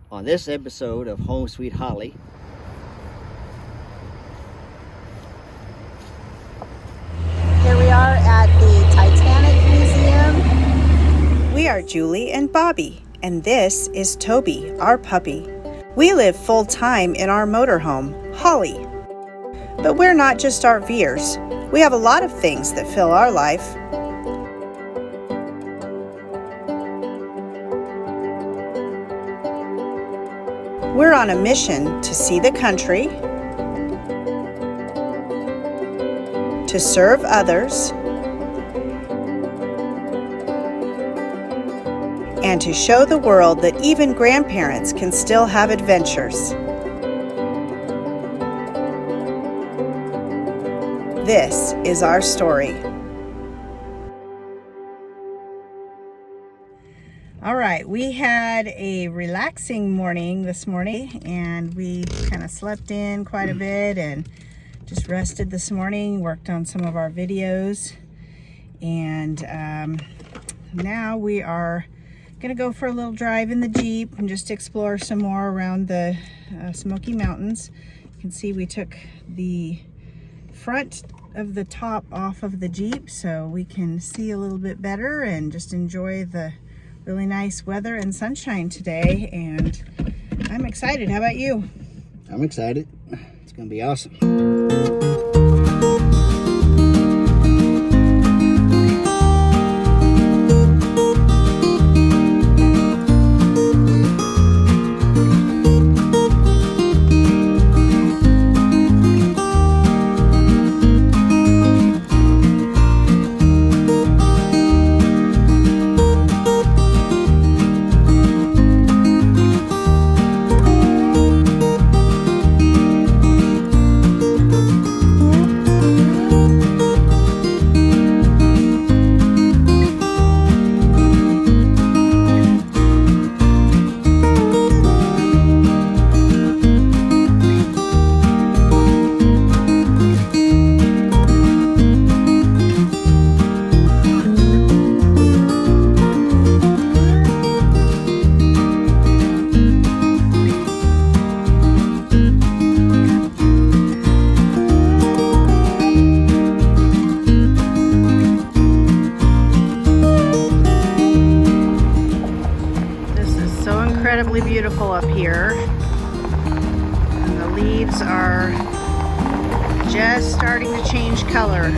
On this episode of Home Sweet Holly, here we are at the Titanic Museum. We are Julie and Bobby, and this is Toby, our puppy. We live full-time in our motorhome, Holly. But we're not just RVers. We have a lot of things that fill our life. We're on a mission to see the country, to serve others, and to show the world that even grandparents can still have adventures. This is our story. All right, we had a relaxing morning this morning, and we kind of slept in quite a bit and just rested this morning, worked on some of our videos, and now we are gonna go for a little drive in the Jeep and just explore some more around the Smoky Mountains. You can see we took the front of the top off of the Jeep so we can see a little bit better and just enjoy the really nice weather and sunshine today, and I'm excited. How about you? I'm excited. It's gonna be awesome. Incredibly beautiful up here, and the leaves are just starting to change color.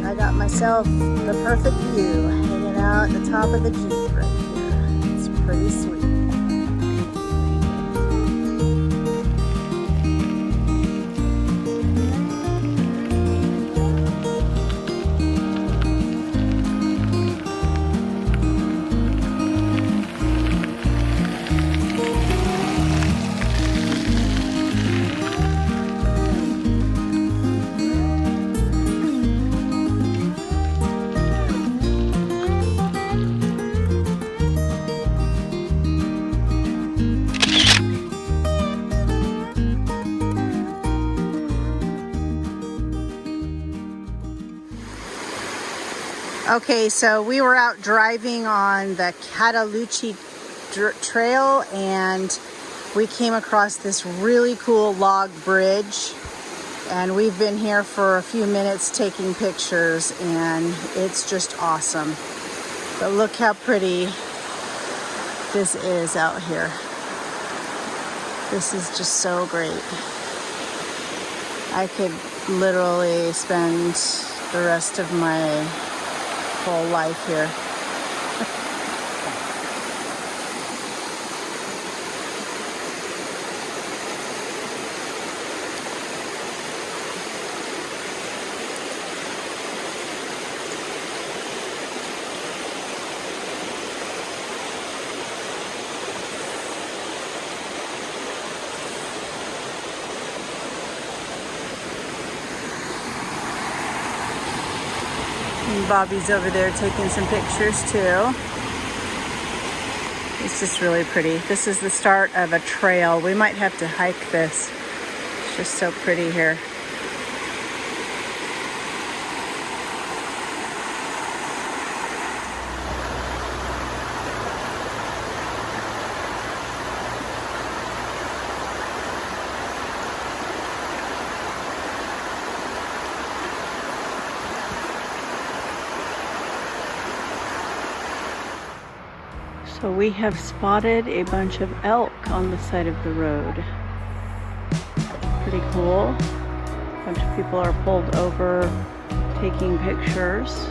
I got myself the perfect view hanging out at the top of the Jeep right here. It's pretty sweet. Okay, so we were out driving on the Cataloochee Trail, and we came across this really cool log bridge, and we've been here for a few minutes taking pictures, and it's just awesome. But look how pretty this is out here. This is just so great. I could literally spend the rest of my whole life here. And Bobby's over there taking some pictures too. It's just really pretty. This is the start of a trail. We might have to hike this. It's just so pretty here. So we have spotted a bunch of elk on the side of the road. Pretty cool. A bunch of people are pulled over taking pictures.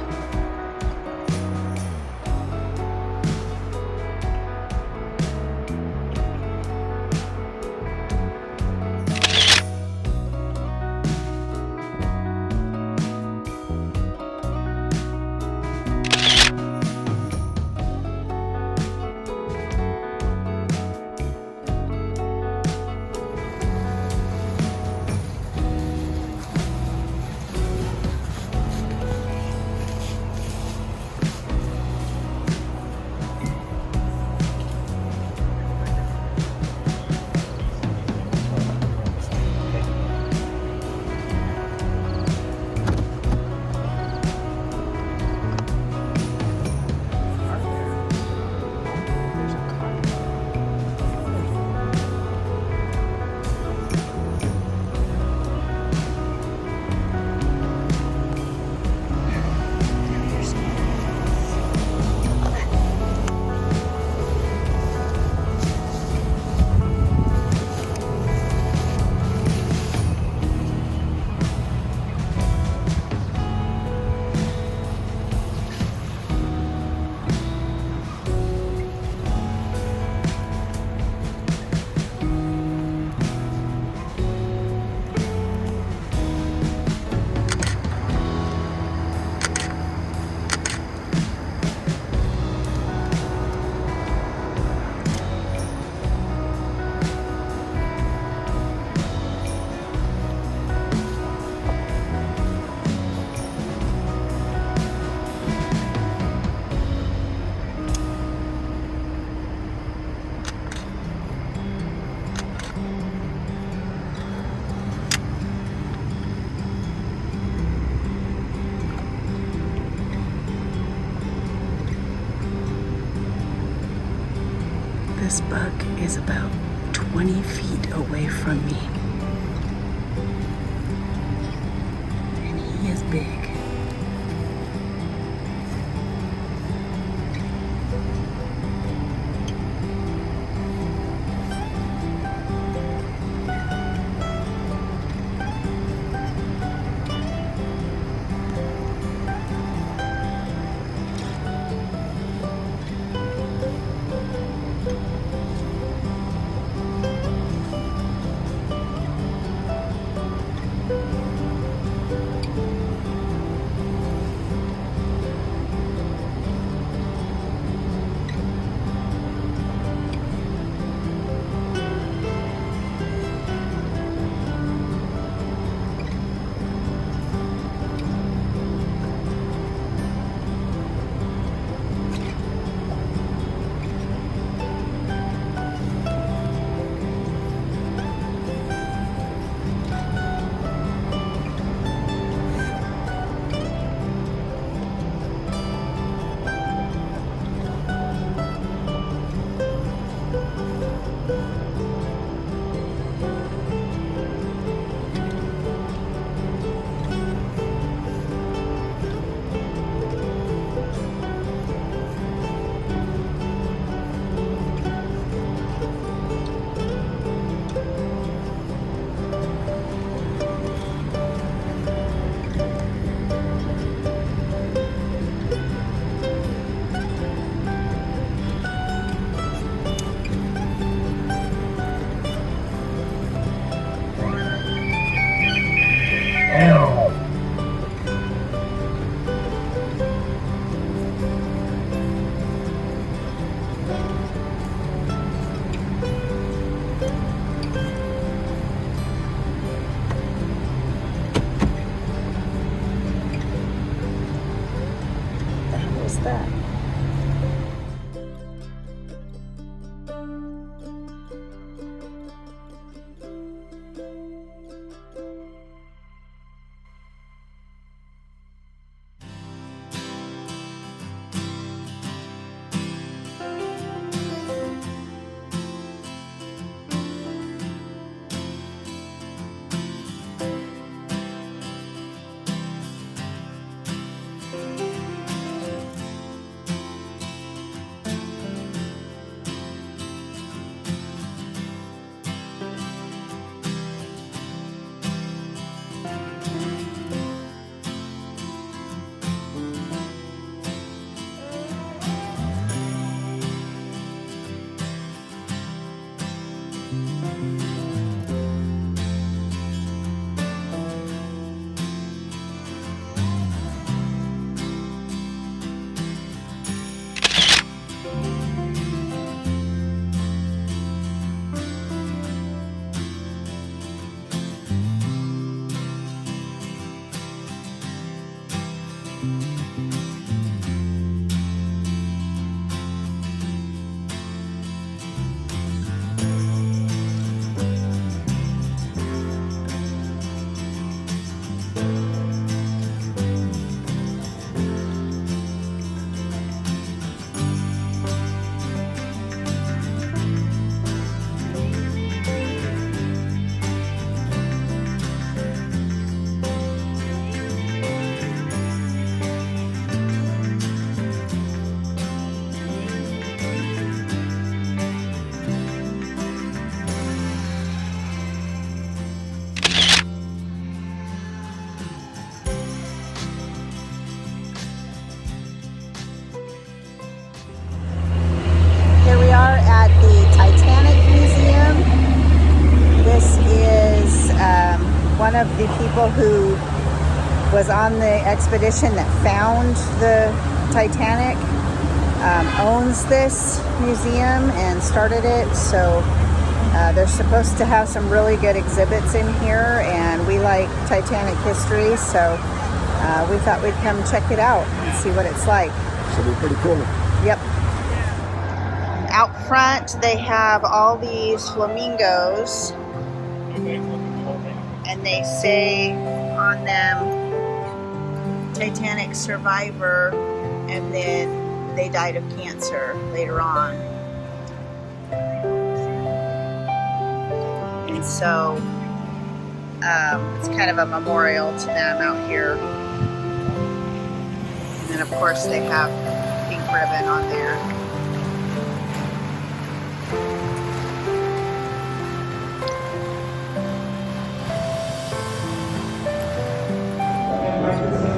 This buck is about 20 feet away from me. And he is big. people who was on the expedition that found the Titanic owns this museum and started it. So they're supposed to have some really good exhibits in here, and we like Titanic history, so we thought we'd come check it out and see what it's like. Should be pretty cool. Yep. Out front, they have all these flamingos, and they say on them, Titanic survivor, and then they died of cancer later on. And so it's kind of a memorial to them out here. And then of course they have pink ribbon on there.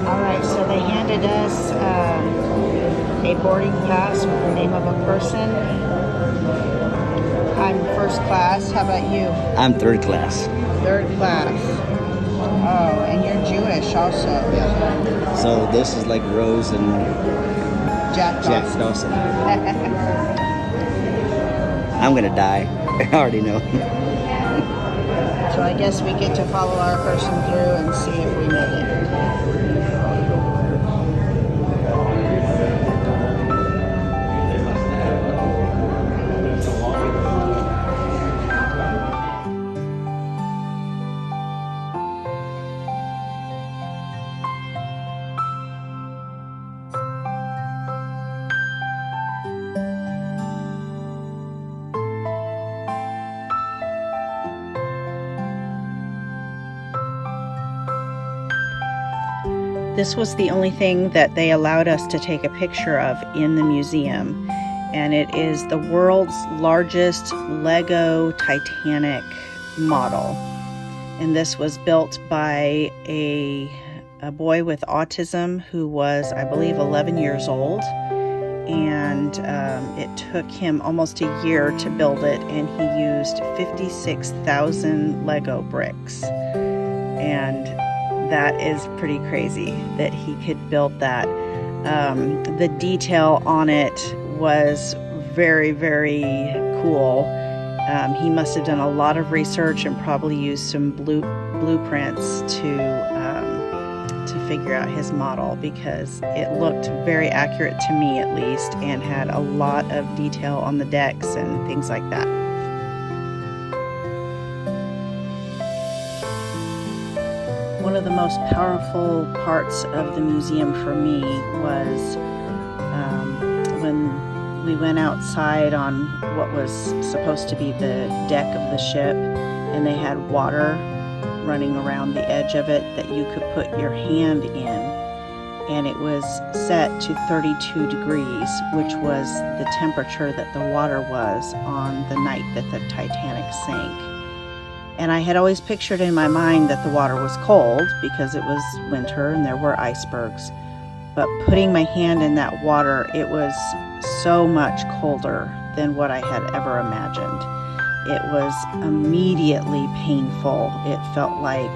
Alright, so they handed us a boarding pass with the name of a person. I'm first class. How about you? I'm third class. Third class. Oh, and you're Jewish also. Yeah. So this is like Rose and Jack Dawson. I'm gonna die. I already know. So I guess we get to follow our person through and see if we made it. This was the only thing that they allowed us to take a picture of in the museum, and it is the world's largest Lego Titanic model. And this was built by a boy with autism who was, I believe, 11 years old, and it took him almost a year to build it, and he used 56,000 Lego bricks. And that is pretty crazy that he could build that. The detail on it was very, very cool. He must have done a lot of research and probably used some blueprints to figure out his model, because it looked very accurate to me, at least, and had a lot of detail on the decks and things like that. One of the most powerful parts of the museum for me was when we went outside on what was supposed to be the deck of the ship, and they had water running around the edge of it that you could put your hand in, and it was set to 32 degrees, which was the temperature that the water was on the night that the Titanic sank. And I had always pictured in my mind that the water was cold because it was winter and there were icebergs. But putting my hand in that water, it was so much colder than what I had ever imagined. It was immediately painful. It felt like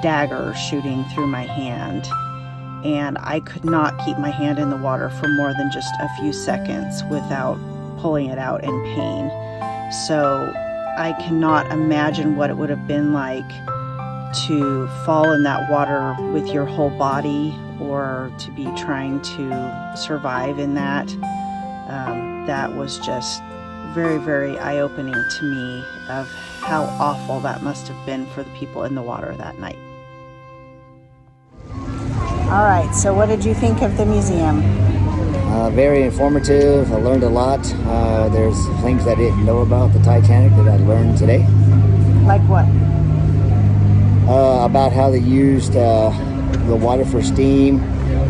daggers shooting through my hand. And I could not keep my hand in the water for more than just a few seconds without pulling it out in pain. So I cannot imagine what it would have been like to fall in that water with your whole body, or to be trying to survive in that. That was just very, very eye-opening to me of how awful that must have been for the people in the water that night. All right, so what did you think of the museum? Very informative. I learned a lot. There's things I didn't know about the Titanic that I learned today. Like what? About how they used the water for steam,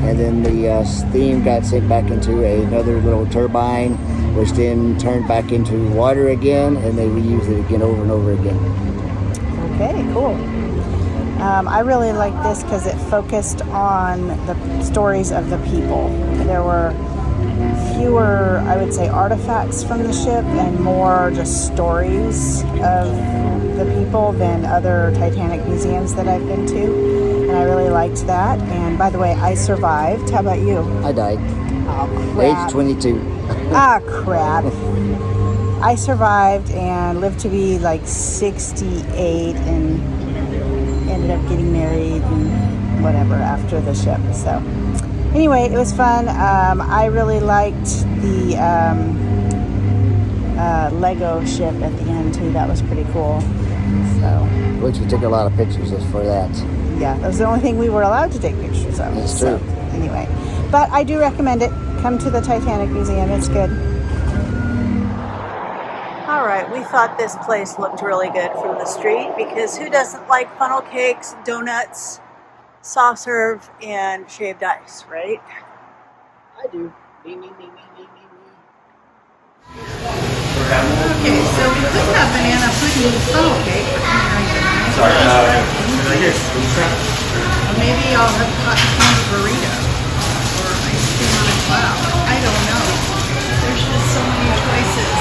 and then the steam got sent back into another little turbine, which then turned back into water again, and they reused it again over and over again. Okay, cool. I really liked this because it focused on the stories of the people. There were fewer, I would say, artifacts from the ship and more just stories of the people than other Titanic museums that I've been to. And I really liked that. And by the way, I survived. How about you? I died. Oh, crap. Age 22. Ah, crap. I survived and lived to be like 68 and ended up getting married and whatever after the ship. So anyway, it was fun. I really liked the Lego ship at the end too. That was pretty cool. So, Which we took a lot of pictures just for that. yeah, that was the only thing we were allowed to take pictures of. That's so, true. Anyway, but I do recommend it. Come to the Titanic Museum. It's good. All right, we thought this place looked really good from the street because who doesn't like funnel cakes, donuts, soft serve, and shaved ice, right? I do. Me, me, me, me, me, me, me. Okay, so we could have banana pudding funnel cake, but Sorry, or maybe I'll have cotton candy burrito or ice cream on a cloud. I don't know. There's just so many choices.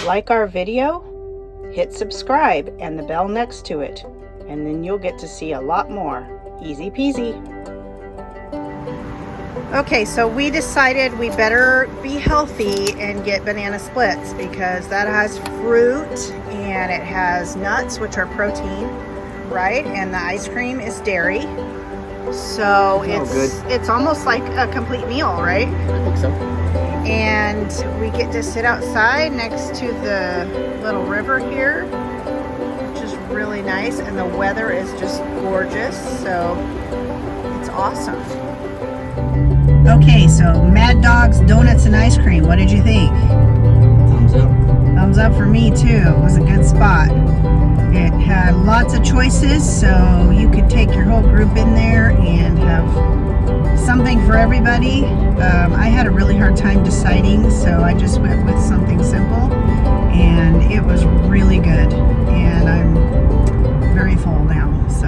Like our video, hit subscribe and the bell next to it, and then you'll get to see a lot more. Easy peasy. Okay, so we decided we better be healthy and get banana splits because that has fruit and it has nuts, which are protein, right? And the ice cream is dairy. So it's almost like a complete meal, right? I think so. And we get to sit outside next to the little river here, which is really nice, and the weather is just gorgeous, so it's awesome. Okay, so Mad Dog's Donuts and Ice Cream. What did you think? Thumbs up. Thumbs up for me too. It was a good spot. It had lots of choices, so you could take your whole group in there and have something for everybody. I had a really hard time deciding, so I just went with something simple, and it was really good. And I'm very full now, so